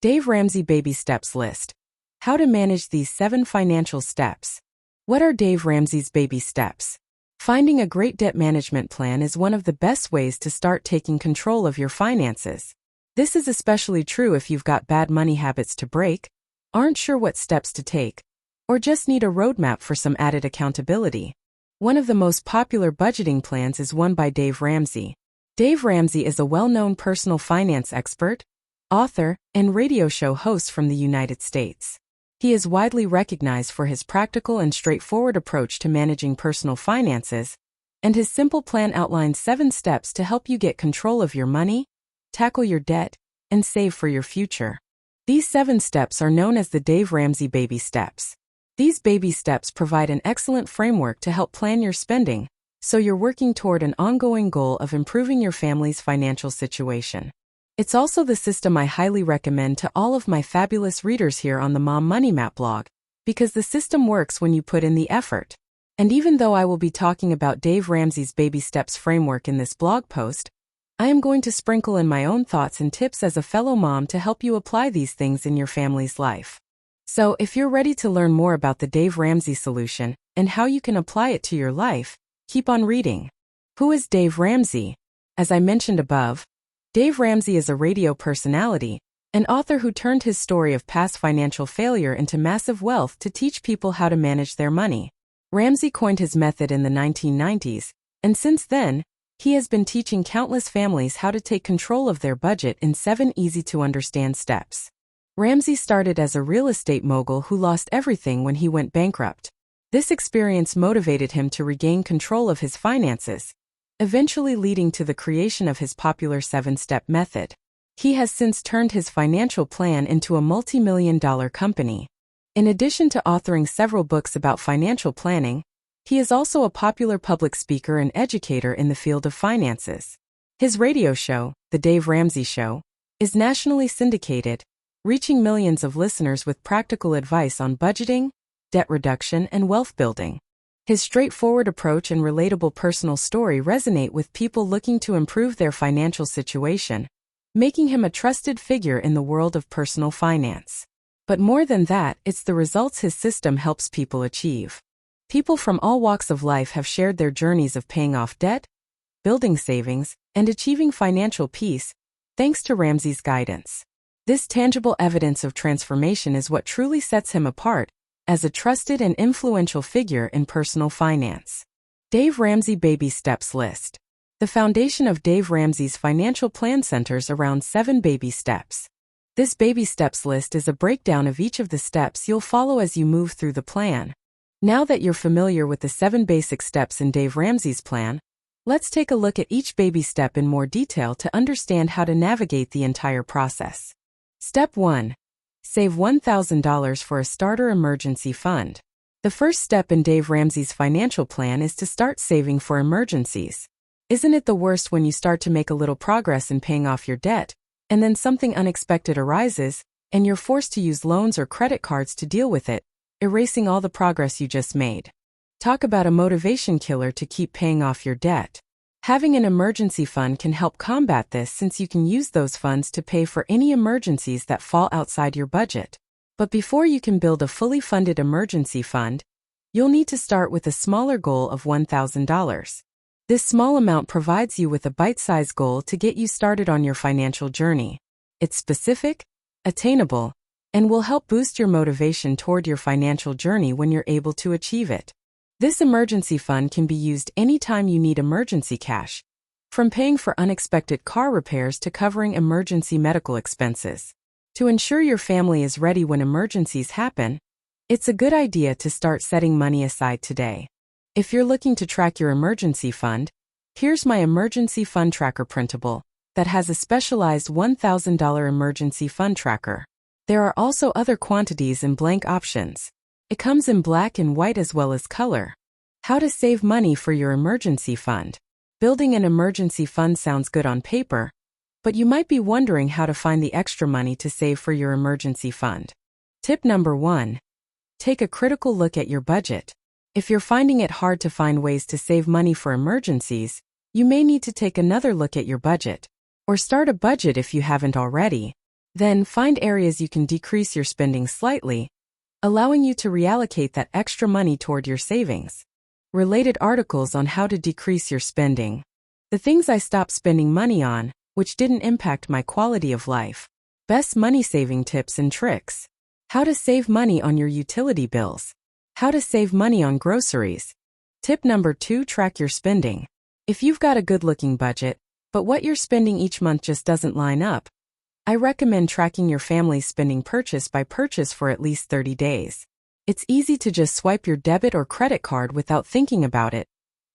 Dave Ramsey Baby Steps List. How to manage these 7 financial steps. What are Dave Ramsey's baby steps? Finding a great debt management plan is one of the best ways to start taking control of your finances. This is especially true if you've got bad money habits to break, aren't sure what steps to take, or just need a roadmap for some added accountability. One of the most popular budgeting plans is one by Dave Ramsey. Dave Ramsey is a well-known personal finance expert, author, and radio show host from the United States. He is widely recognized for his practical and straightforward approach to managing personal finances, and his simple plan outlines 7 steps to help you get control of your money, tackle your debt, and save for your future. These 7 steps are known as the Dave Ramsey Baby Steps. These baby steps provide an excellent framework to help plan your spending, so you're working toward an ongoing goal of improving your family's financial situation. It's also the system I highly recommend to all of my fabulous readers here on the Mom Money Map blog, because the system works when you put in the effort. And even though I will be talking about Dave Ramsey's Baby Steps framework in this blog post, I am going to sprinkle in my own thoughts and tips as a fellow mom to help you apply these things in your family's life. So if you're ready to learn more about the Dave Ramsey solution and how you can apply it to your life, keep on reading. Who is Dave Ramsey? As I mentioned above, Dave Ramsey is a radio personality, an author who turned his story of past financial failure into massive wealth to teach people how to manage their money. Ramsey coined his method in the 1990s, and since then, he has been teaching countless families how to take control of their budget in 7 easy-to-understand steps. Ramsey started as a real estate mogul who lost everything when he went bankrupt. This experience motivated him to regain control of his finances, eventually leading to the creation of his popular 7-step method. He has since turned his financial plan into a multi-million-dollar company. In addition to authoring several books about financial planning, he is also a popular public speaker and educator in the field of finances. His radio show, The Dave Ramsey Show, is nationally syndicated, reaching millions of listeners with practical advice on budgeting, debt reduction, and wealth building. His straightforward approach and relatable personal story resonate with people looking to improve their financial situation, making him a trusted figure in the world of personal finance. But more than that, it's the results his system helps people achieve. People from all walks of life have shared their journeys of paying off debt, building savings, and achieving financial peace, thanks to Ramsey's guidance. This tangible evidence of transformation is what truly sets him apart as a trusted and influential figure in personal finance. Dave Ramsey Baby Steps List. The foundation of Dave Ramsey's financial plan centers around 7 baby steps. This baby steps list is a breakdown of each of the steps you'll follow as you move through the plan. Now that you're familiar with the 7 basic steps in Dave Ramsey's plan, let's take a look at each baby step in more detail to understand how to navigate the entire process. Step 1. Save $1,000 for a starter emergency fund. The first step in Dave Ramsey's financial plan is to start saving for emergencies. Isn't it the worst when you start to make a little progress in paying off your debt, and then something unexpected arises, and you're forced to use loans or credit cards to deal with it, erasing all the progress you just made? Talk about a motivation killer to keep paying off your debt. Having an emergency fund can help combat this, since you can use those funds to pay for any emergencies that fall outside your budget. But before you can build a fully funded emergency fund, you'll need to start with a smaller goal of $1,000. This small amount provides you with a bite-sized goal to get you started on your financial journey. It's specific, attainable, and will help boost your motivation toward your financial journey when you're able to achieve it. This emergency fund can be used anytime you need emergency cash, from paying for unexpected car repairs to covering emergency medical expenses. To ensure your family is ready when emergencies happen, it's a good idea to start setting money aside today. If you're looking to track your emergency fund, here's my emergency fund tracker Printable, that has a specialized $1,000 emergency fund tracker. There are also other quantities and blank options. It comes in black and white as well as color. How to save money for your emergency fund. Building an emergency fund sounds good on paper, but you might be wondering how to find the extra money to save for your emergency fund. Tip number 1. Take a critical look at your budget. If you're finding it hard to find ways to save money for emergencies, you may need to take another look at your budget, or start a budget if you haven't already. Then find areas you can decrease your spending slightly, allowing you to reallocate that extra money toward your savings. Related articles on how to decrease your spending. The things I stopped spending money on, which didn't impact my quality of life. Best money saving tips and tricks. How to save money on your utility bills. How to save money on groceries. Tip number 2, track your spending. If you've got a good-looking budget, but what you're spending each month just doesn't line up, I recommend tracking your family's spending purchase by purchase for at least 30 days. It's easy to just swipe your debit or credit card without thinking about it,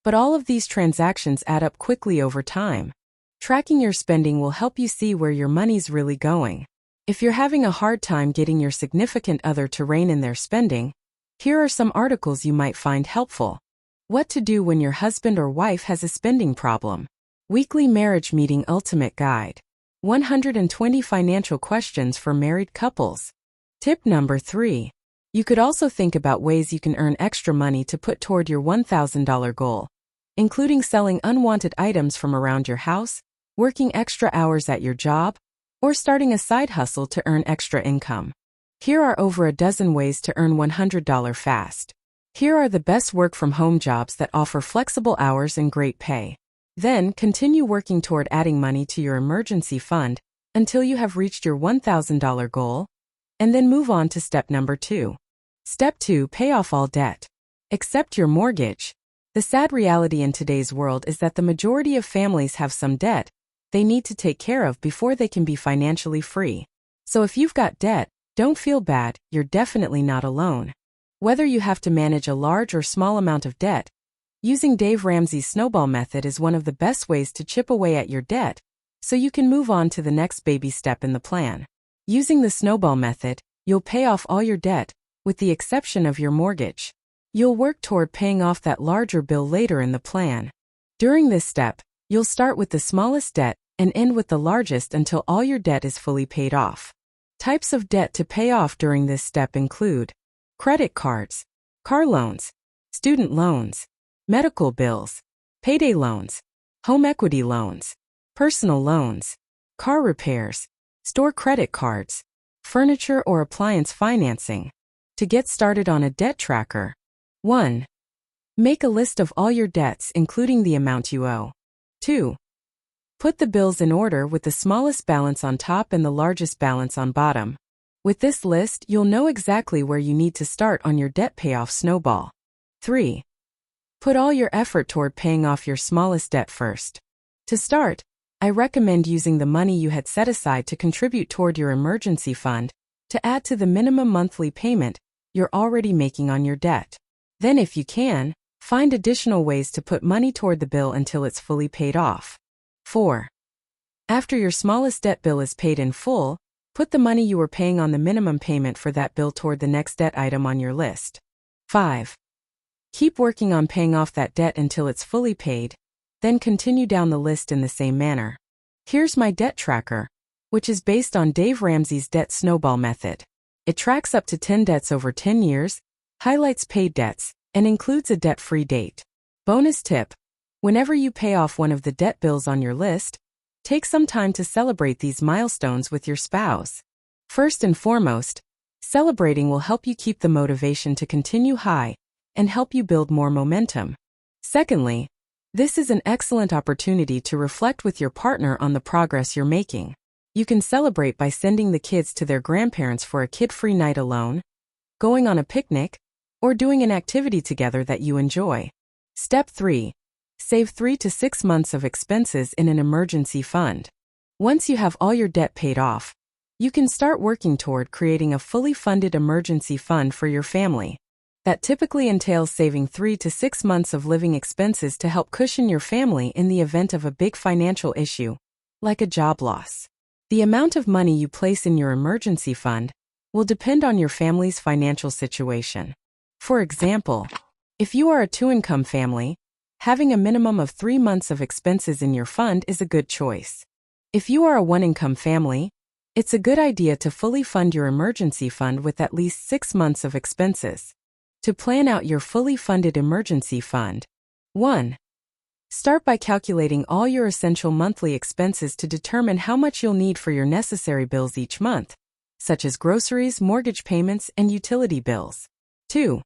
but all of these transactions add up quickly over time. Tracking your spending will help you see where your money's really going. If you're having a hard time getting your significant other to rein in their spending, here are some articles you might find helpful. What to do when your husband or wife has a spending problem. Weekly Marriage Meeting Ultimate Guide. 120 Financial Questions for Married Couples. Tip number 3. You could also think about ways you can earn extra money to put toward your $1,000 goal, including selling unwanted items from around your house, working extra hours at your job, or starting a side hustle to earn extra income. Here are over a dozen ways to earn $100 fast. Here are the best work-from-home jobs that offer flexible hours and great pay. Then, continue working toward adding money to your emergency fund until you have reached your $1,000 goal, and then move on to step number 2. Step 2. Pay off all debt. Accept your mortgage. The sad reality in today's world is that the majority of families have some debt they need to take care of before they can be financially free. So if you've got debt, don't feel bad, you're definitely not alone. Whether you have to manage a large or small amount of debt, using Dave Ramsey's snowball method is one of the best ways to chip away at your debt, so you can move on to the next baby step in the plan. Using the snowball method, you'll pay off all your debt, with the exception of your mortgage. You'll work toward paying off that larger bill later in the plan. During this step, you'll start with the smallest debt and end with the largest until all your debt is fully paid off. Types of debt to pay off during this step include credit cards, car loans, student loans, medical bills, payday loans, home equity loans, personal loans, car repairs, store credit cards, furniture or appliance financing. To get started on a debt tracker. 1. Make a list of all your debts including the amount you owe. 2. Put the bills in order with the smallest balance on top and the largest balance on bottom. With this list, you'll know exactly where you need to start on your debt payoff snowball. 3. Put all your effort toward paying off your smallest debt first. To start, I recommend using the money you had set aside to contribute toward your emergency fund to add to the minimum monthly payment you're already making on your debt. Then if you can, find additional ways to put money toward the bill until it's fully paid off. 4. After your smallest debt bill is paid in full, put the money you were paying on the minimum payment for that bill toward the next debt item on your list. 5. Keep working on paying off that debt until it's fully paid, then continue down the list in the same manner. Here's my debt tracker, which is based on Dave Ramsey's debt snowball method. It tracks up to 10 debts over 10 years, highlights paid debts, and includes a debt-free date. Bonus tip: whenever you pay off one of the debt bills on your list, take some time to celebrate these milestones with your spouse. First and foremost, celebrating will help you keep the motivation to continue high and help you build more momentum. Secondly, this is an excellent opportunity to reflect with your partner on the progress you're making. You can celebrate by sending the kids to their grandparents for a kid-free night alone, going on a picnic, or doing an activity together that you enjoy. Step 3. Save 3 to 6 months of expenses in an emergency fund. Once you have all your debt paid off, you can start working toward creating a fully funded emergency fund for your family. That typically entails saving 3 to 6 months of living expenses to help cushion your family in the event of a big financial issue, like a job loss. The amount of money you place in your emergency fund will depend on your family's financial situation. For example, if you are a 2-income family, having a minimum of 3 months of expenses in your fund is a good choice. If you are a 1-income family, it's a good idea to fully fund your emergency fund with at least 6 months of expenses. To plan out your fully funded emergency fund. 1. Start by calculating all your essential monthly expenses to determine how much you'll need for your necessary bills each month, such as groceries, mortgage payments, and utility bills. 2.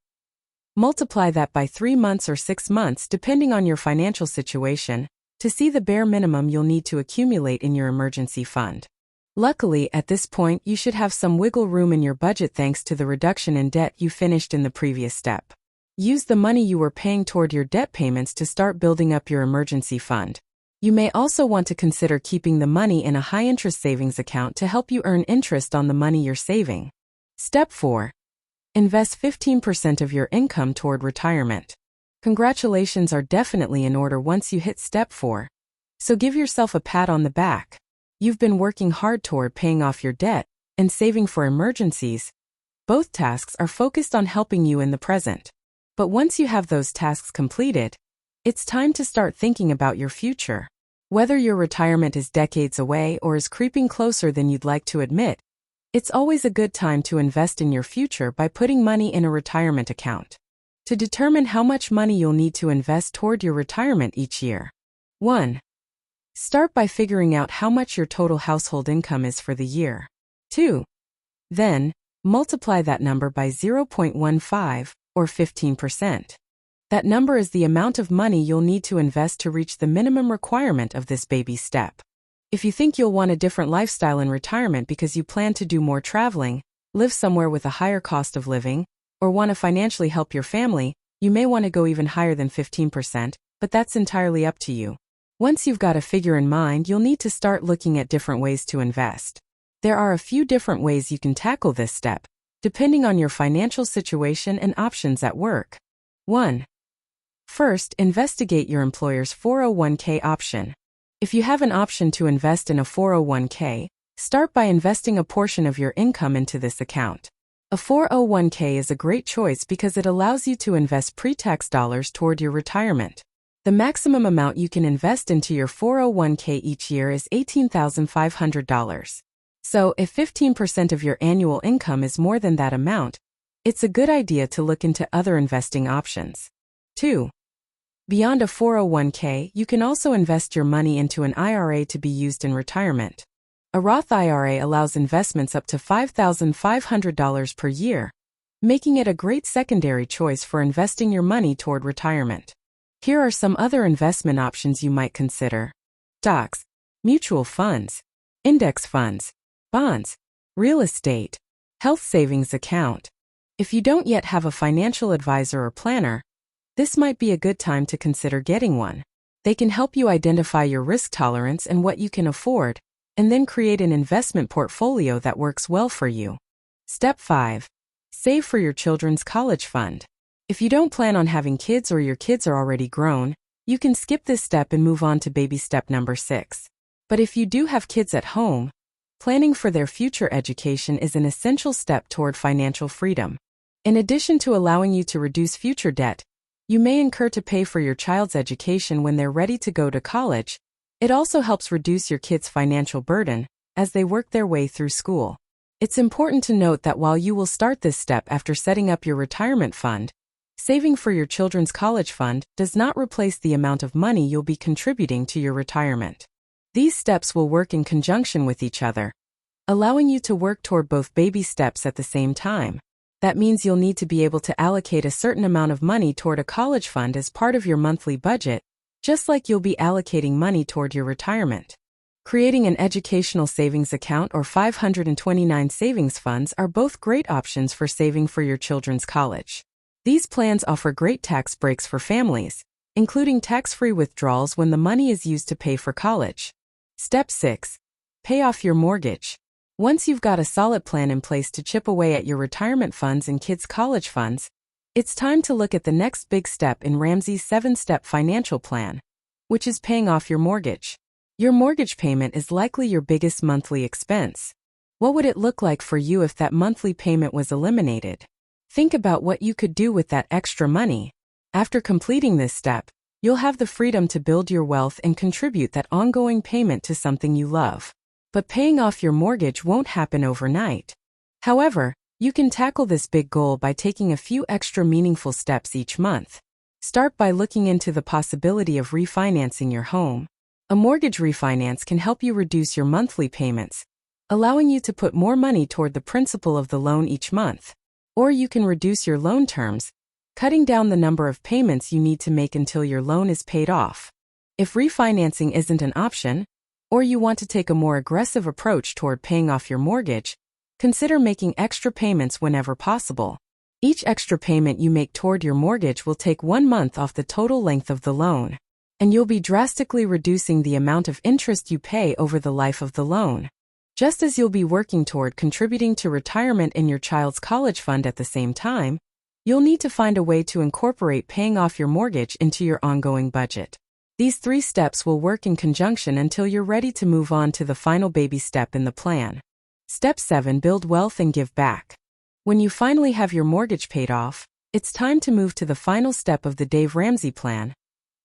Multiply that by 3 months or 6 months depending on your financial situation, to see the bare minimum you'll need to accumulate in your emergency fund. Luckily, at this point you should have some wiggle room in your budget thanks to the reduction in debt you finished in the previous step. Use the money you were paying toward your debt payments to start building up your emergency fund. You may also want to consider keeping the money in a high-interest savings account to help you earn interest on the money you're saving. Step 4. Invest 15% of your income toward retirement. Congratulations are definitely in order once you hit Step 4. So give yourself a pat on the back. You've been working hard toward paying off your debt and saving for emergencies. Both tasks are focused on helping you in the present. But once you have those tasks completed, it's time to start thinking about your future. Whether your retirement is decades away or is creeping closer than you'd like to admit, it's always a good time to invest in your future by putting money in a retirement account. To determine how much money you'll need to invest toward your retirement each year. 1. Start by figuring out how much your total household income is for the year. 2. Then, multiply that number by 0.15, or 15%. That number is the amount of money you'll need to invest to reach the minimum requirement of this baby step. If you think you'll want a different lifestyle in retirement because you plan to do more traveling, live somewhere with a higher cost of living, or want to financially help your family, you may want to go even higher than 15%, but that's entirely up to you. Once you've got a figure in mind, you'll need to start looking at different ways to invest. There are a few different ways you can tackle this step, depending on your financial situation and options at work. 1. First, investigate your employer's 401k option. If you have an option to invest in a 401k, start by investing a portion of your income into this account. A 401k is a great choice because it allows you to invest pre-tax dollars toward your retirement. The maximum amount you can invest into your 401k each year is $18,500. So, if 15% of your annual income is more than that amount, it's a good idea to look into other investing options. 2. Beyond a 401k, you can also invest your money into an IRA to be used in retirement. A Roth IRA allows investments up to $5,500 per year, making it a great secondary choice for investing your money toward retirement. Here are some other investment options you might consider: stocks, mutual funds, index funds, bonds, real estate, health savings account. If you don't yet have a financial advisor or planner, this might be a good time to consider getting one. They can help you identify your risk tolerance and what you can afford, and then create an investment portfolio that works well for you. Step 5. Save for your children's college fund. If you don't plan on having kids or your kids are already grown, you can skip this step and move on to baby step number 6. But if you do have kids at home, planning for their future education is an essential step toward financial freedom. In addition to allowing you to reduce future debt, you may incur to pay for your child's education when they're ready to go to college. It also helps reduce your kids' financial burden as they work their way through school. It's important to note that while you will start this step after setting up your retirement fund, saving for your children's college fund does not replace the amount of money you'll be contributing to your retirement. These steps will work in conjunction with each other, allowing you to work toward both baby steps at the same time. That means you'll need to be able to allocate a certain amount of money toward a college fund as part of your monthly budget, just like you'll be allocating money toward your retirement. Creating an educational savings account or 529 savings funds are both great options for saving for your children's college. These plans offer great tax breaks for families, including tax-free withdrawals when the money is used to pay for college. Step 6. Pay off your mortgage. Once you've got a solid plan in place to chip away at your retirement funds and kids' college funds, it's time to look at the next big step in Ramsey's 7-step financial plan, which is paying off your mortgage. Your mortgage payment is likely your biggest monthly expense. What would it look like for you if that monthly payment was eliminated? Think about what you could do with that extra money. After completing this step, you'll have the freedom to build your wealth and contribute that ongoing payment to something you love. But paying off your mortgage won't happen overnight. However, you can tackle this big goal by taking a few extra meaningful steps each month. Start by looking into the possibility of refinancing your home. A mortgage refinance can help you reduce your monthly payments, allowing you to put more money toward the principal of the loan each month. Or you can reduce your loan terms, cutting down the number of payments you need to make until your loan is paid off. If refinancing isn't an option, or you want to take a more aggressive approach toward paying off your mortgage, consider making extra payments whenever possible. Each extra payment you make toward your mortgage will take 1 month off the total length of the loan, and you'll be drastically reducing the amount of interest you pay over the life of the loan. Just as you'll be working toward contributing to retirement in your child's college fund at the same time, you'll need to find a way to incorporate paying off your mortgage into your ongoing budget. These 3 steps will work in conjunction until you're ready to move on to the final baby step in the plan. Step 7. Build wealth and give back. When you finally have your mortgage paid off, it's time to move to the final step of the Dave Ramsey plan,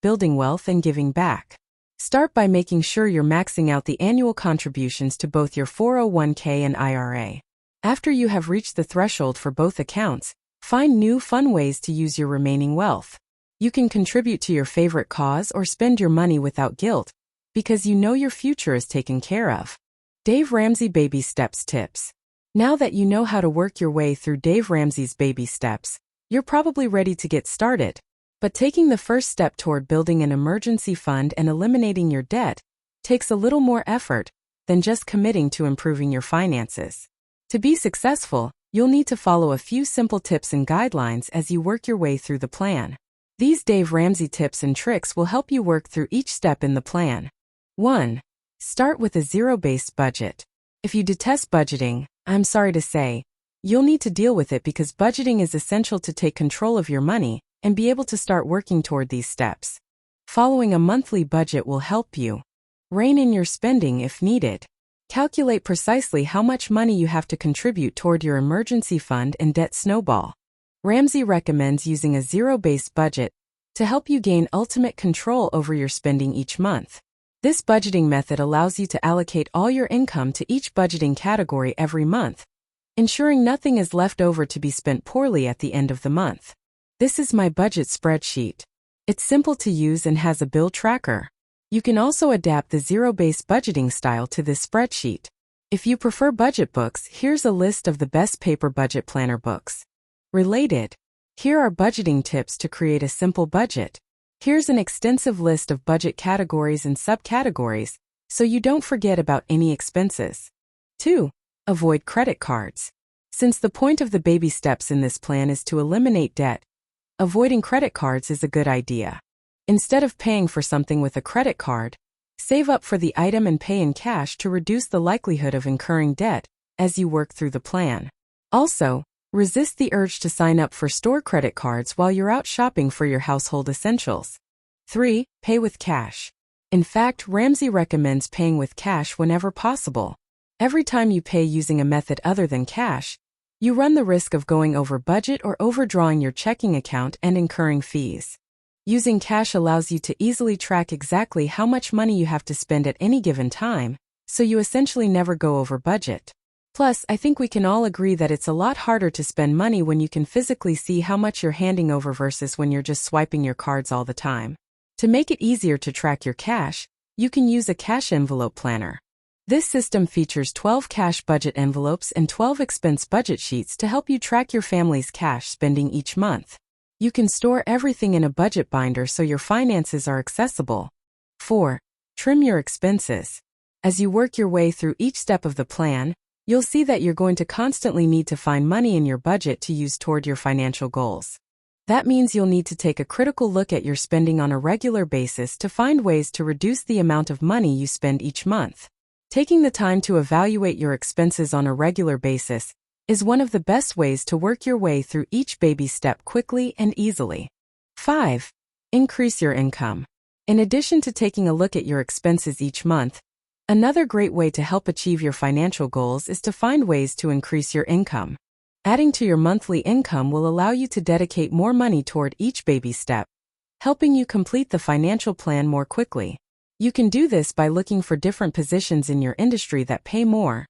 building wealth and giving back. Start by making sure you're maxing out the annual contributions to both your 401k and IRA. After you have reached the threshold for both accounts, find new fun ways to use your remaining wealth. You can contribute to your favorite cause or spend your money without guilt, because you know your future is taken care of. Dave Ramsey Baby Steps Tips. Now that you know how to work your way through Dave Ramsey's baby steps, you're probably ready to get started. But taking the first step toward building an emergency fund and eliminating your debt takes a little more effort than just committing to improving your finances. To be successful, you'll need to follow a few simple tips and guidelines as you work your way through the plan. These Dave Ramsey tips and tricks will help you work through each step in the plan. 1. Start with a zero-based budget. If you detest budgeting, I'm sorry to say, you'll need to deal with it because budgeting is essential to take control of your money and be able to start working toward these steps. Following a monthly budget will help you rein in your spending if needed. Calculate precisely how much money you have to contribute toward your emergency fund and debt snowball. Ramsey recommends using a zero-based budget to help you gain ultimate control over your spending each month. This budgeting method allows you to allocate all your income to each budgeting category every month, ensuring nothing is left over to be spent poorly at the end of the month. This is my budget spreadsheet. It's simple to use and has a bill tracker. You can also adapt the zero-based budgeting style to this spreadsheet. If you prefer budget books, here's a list of the best paper budget planner books. Related. Here are budgeting tips to create a simple budget. Here's an extensive list of budget categories and subcategories, so you don't forget about any expenses. 2. Avoid credit cards. Since the point of the baby steps in this plan is to eliminate debt, avoiding credit cards is a good idea. Instead of paying for something with a credit card, save up for the item and pay in cash to reduce the likelihood of incurring debt as you work through the plan. Also, resist the urge to sign up for store credit cards while you're out shopping for your household essentials. 3. Pay with cash. In fact, Ramsey recommends paying with cash whenever possible. Every time you pay using a method other than cash, you run the risk of going over budget or overdrawing your checking account and incurring fees. Using cash allows you to easily track exactly how much money you have to spend at any given time, so you essentially never go over budget. Plus, I think we can all agree that it's a lot harder to spend money when you can physically see how much you're handing over versus when you're just swiping your cards all the time. To make it easier to track your cash, you can use a cash envelope planner. This system features 12 cash budget envelopes and 12 expense budget sheets to help you track your family's cash spending each month. You can store everything in a budget binder so your finances are accessible. 4. Trim your expenses. As you work your way through each step of the plan, you'll see that you're going to constantly need to find money in your budget to use toward your financial goals. That means you'll need to take a critical look at your spending on a regular basis to find ways to reduce the amount of money you spend each month. Taking the time to evaluate your expenses on a regular basis is one of the best ways to work your way through each baby step quickly and easily. 5. Increase your income. In addition to taking a look at your expenses each month, another great way to help achieve your financial goals is to find ways to increase your income. Adding to your monthly income will allow you to dedicate more money toward each baby step, helping you complete the financial plan more quickly. You can do this by looking for different positions in your industry that pay more,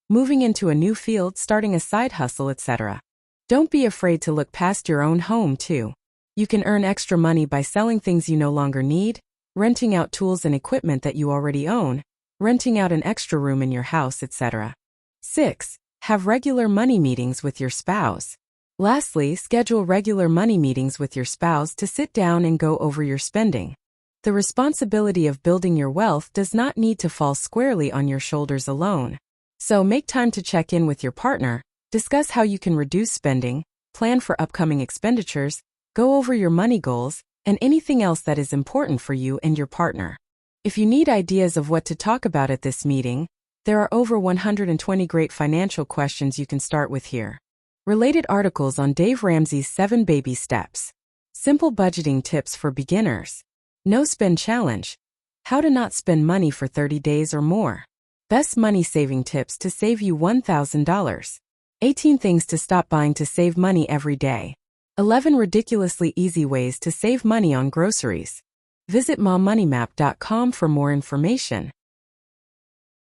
moving into a new field, starting a side hustle, etc. Don't be afraid to look past your own home, too. You can earn extra money by selling things you no longer need, renting out tools and equipment that you already own, renting out an extra room in your house, etc. 6. Have regular money meetings with your spouse. Lastly, schedule regular money meetings with your spouse to sit down and go over your spending. The responsibility of building your wealth does not need to fall squarely on your shoulders alone. So make time to check in with your partner, discuss how you can reduce spending, plan for upcoming expenditures, go over your money goals, and anything else that is important for you and your partner. If you need ideas of what to talk about at this meeting, there are over 120 great financial questions you can start with here. Related articles on Dave Ramsey's 7 Baby Steps. Simple budgeting tips for beginners. No spend challenge. How to not spend money for 30 days or more. Best money saving tips to save you $1,000. 18 things to stop buying to save money every day. 11 ridiculously easy ways to save money on groceries. Visit mommoneymap.com for more information.